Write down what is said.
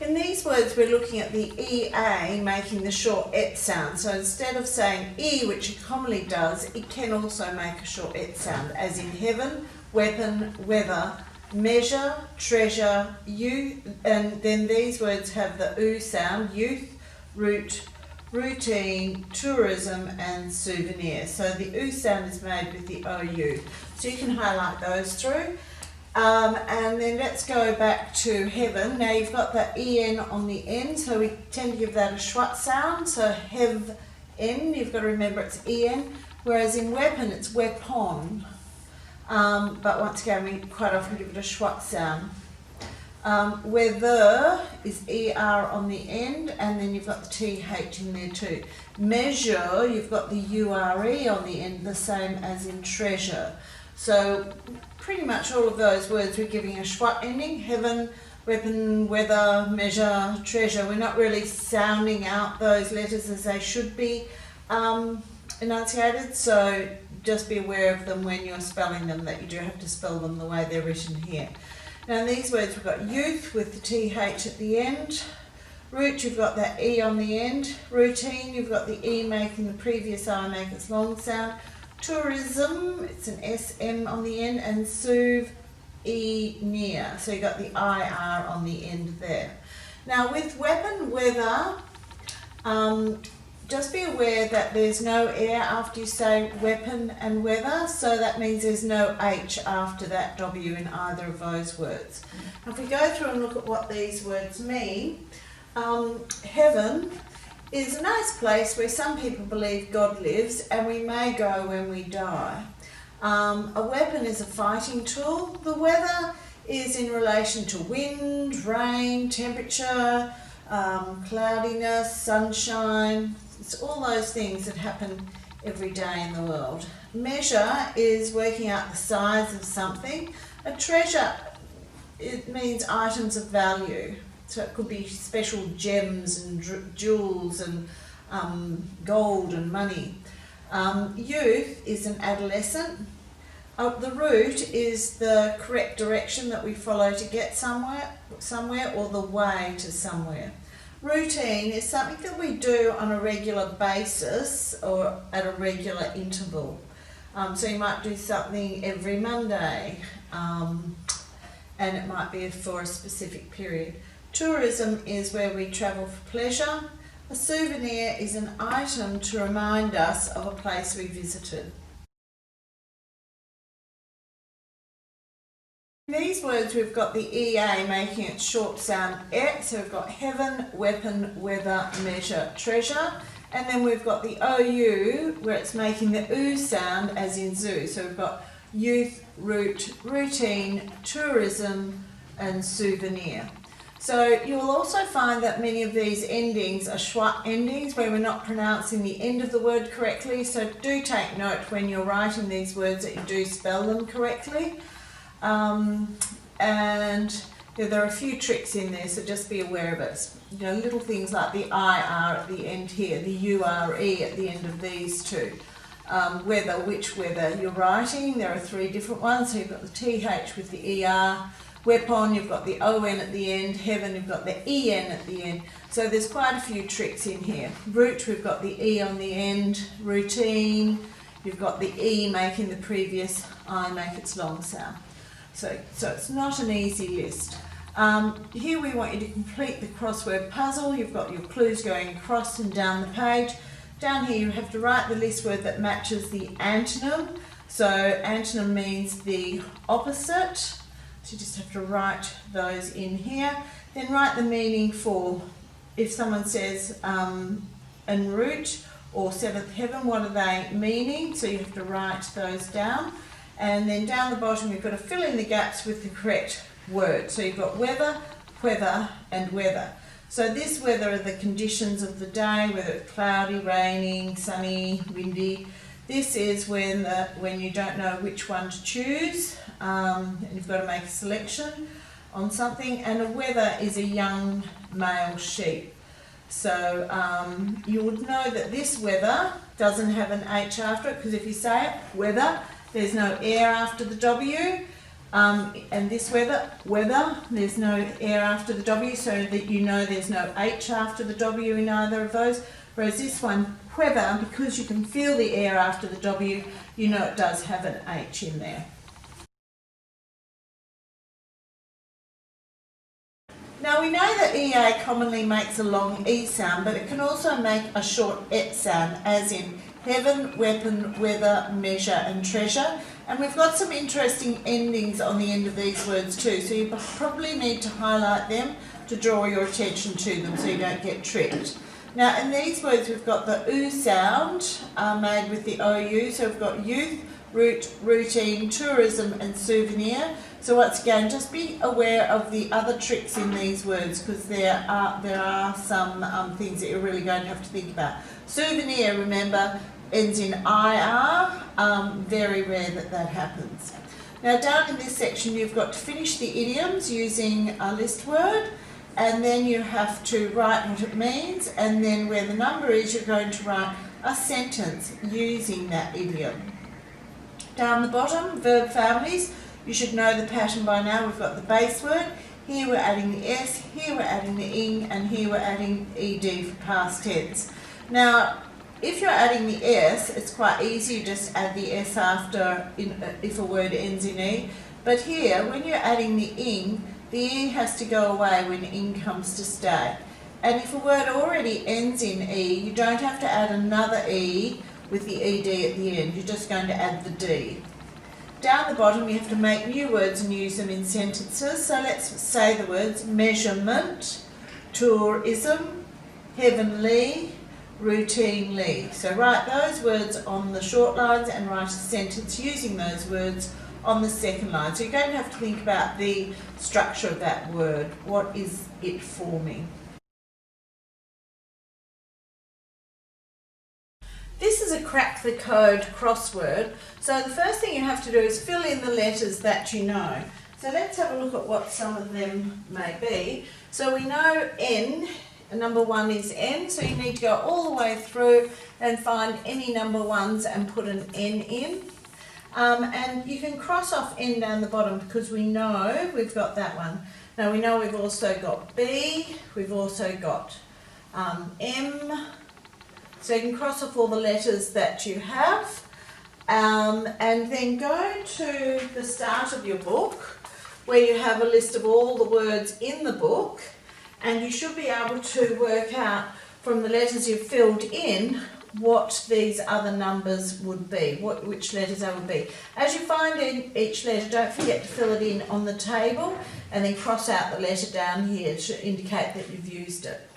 In these words, we're looking at the EA making the short et sound. So instead of saying E, which it commonly does, it can also make a short et sound, as in heaven, weapon, weather, measure, treasure, youth, and then these words have the oo sound, youth, route, routine, tourism, and souvenir. So the oo sound is made with the OU. So you can highlight those through. And then let's go back to heaven. Now you've got the EN on the end, so we tend to give that a schwat sound. So hev-en, you've got to remember it's EN, whereas in weapon it's weapon. But once again, we quite often give it a schwat sound. Weather is ER on the end, and then you've got the TH in there too. Measure, you've got the URE on the end, the same as in treasure. So pretty much all of those words we're giving a schwat ending. Heaven, weapon, weather, measure, treasure. We're not really sounding out those letters as they should be enunciated, so just be aware of them when you're spelling them, that you do have to spell them the way they're written here. Now in these words we've got youth with the TH at the end. Route, you've got that E on the end. Routine, you've got the E making the previous I make its long sound. Tourism, it's an SM on the end, and souv, E near. So you've got the IR on the end there. Now with weapon, weather, just be aware that there's no air after you say weapon and weather, so that means there's no H after that W in either of those words. Now if we go through and look at what these words mean, heaven is a nice place where some people believe God lives, and we may go when we die. A weapon is a fighting tool. The weather is in relation to wind, rain, temperature, cloudiness, sunshine. It's all those things that happen every day in the world. Measure is working out the size of something. A treasure, it means items of value. So it could be special gems and jewels and gold and money. Youth is an adolescent. The route is the correct direction that we follow to get somewhere, or the way to somewhere. Routine is something that we do on a regular basis or at a regular interval. So you might do something every Monday, and it might be for a specific period. Tourism is where we travel for pleasure. A souvenir is an item to remind us of a place we visited. In these words we've got the EA making its short sound et, so we've got heaven, weapon, weather, measure, treasure, and then we've got the OU where it's making the oo sound as in zoo. So we've got youth, route, routine, tourism, and souvenir. So you'll also find that many of these endings are schwat endings where we're not pronouncing the end of the word correctly, so do take note when you're writing these words that you do spell them correctly. And there are a few tricks in there, so just be aware of it. You know, little things like the IR at the end here, the URE at the end of these two. Weather, which weather you're writing, there are 3 different ones, so you've got the TH with the ER. Weapon, you've got the ON at the end. Heaven, you've got the EN at the end. So there's quite a few tricks in here. Route, we've got the E on the end. Routine, you've got the E making the previous I make its long sound. So it's not an easy list. Here we want you to complete the crossword puzzle. You've got your clues going across and down the page. Down here you have to write the list word that matches the antonym. So antonym means the opposite. So you just have to write those in here. Then write the meaning for, if someone says en route or seventh heaven, what are they meaning? So you have to write those down. And then down the bottom you've got to fill in the gaps with the correct word. So you've got weather, weather, and weather. So this weather are the conditions of the day, whether it's cloudy, raining, sunny, windy. This is when you don't know which one to choose, and you've got to make a selection on something. And a wether is a young male sheep. So you would know that this weather doesn't have an H after it, because if you say it, weather, there's no air after the W. And this weather, there's no air after the W, so that you know there's no H after the W in either of those. Whereas this one, weather, because you can feel the air after the W, you know it does have an H in there. Now we know that EA commonly makes a long E sound, but it can also make a short Et sound, as in heaven, weapon, weather, measure and treasure. And we've got some interesting endings on the end of these words too, so you probably need to highlight them to draw your attention to them so you don't get tricked. Now in these words we've got the OO sound made with the OU, so we've got youth, route, routine, tourism and souvenir. So once again, just be aware of the other tricks in these words, because there are some things that you're really going to have to think about. Souvenir, remember, ends in IR, very rare that happens. Now down in this section you've got to finish the idioms using a list word, and then you have to write what it means, and then where the number is you're going to write a sentence using that idiom. Down the bottom, verb families, you should know the pattern by now. We've got the base word, here we're adding the S, here we're adding the ing, and here we're adding ed for past tense. Now if you're adding the S, it's quite easy, you just add the S after if a word ends in E. But here, when you're adding the ing has to go away when ing comes to stay. And if a word already ends in E, you don't have to add another E with the ed at the end, you're just going to add the D. Down the bottom you have to make new words and use them in sentences. So let's say the words measurement, tourism, heavenly, routinely. So write those words on the short lines and write a sentence using those words on the second line. So you're going to have to think about the structure of that word. What is it forming? This is a crack the code crossword. So the first thing you have to do is fill in the letters that you know. So let's have a look at what some of them may be. So we know N, number 1 is N, so you need to go all the way through and find any number 1s and put an N in. And you can cross off N down the bottom because we know we've got that one. Now we know we've also got B, we've also got M. So you can cross off all the letters that you have, and then go to the start of your book where you have a list of all the words in the book, and you should be able to work out from the letters you've filled in what these other numbers would be, which letters they would be. As you find in each letter, don't forget to fill it in on the table and then cross out the letter down here to indicate that you've used it.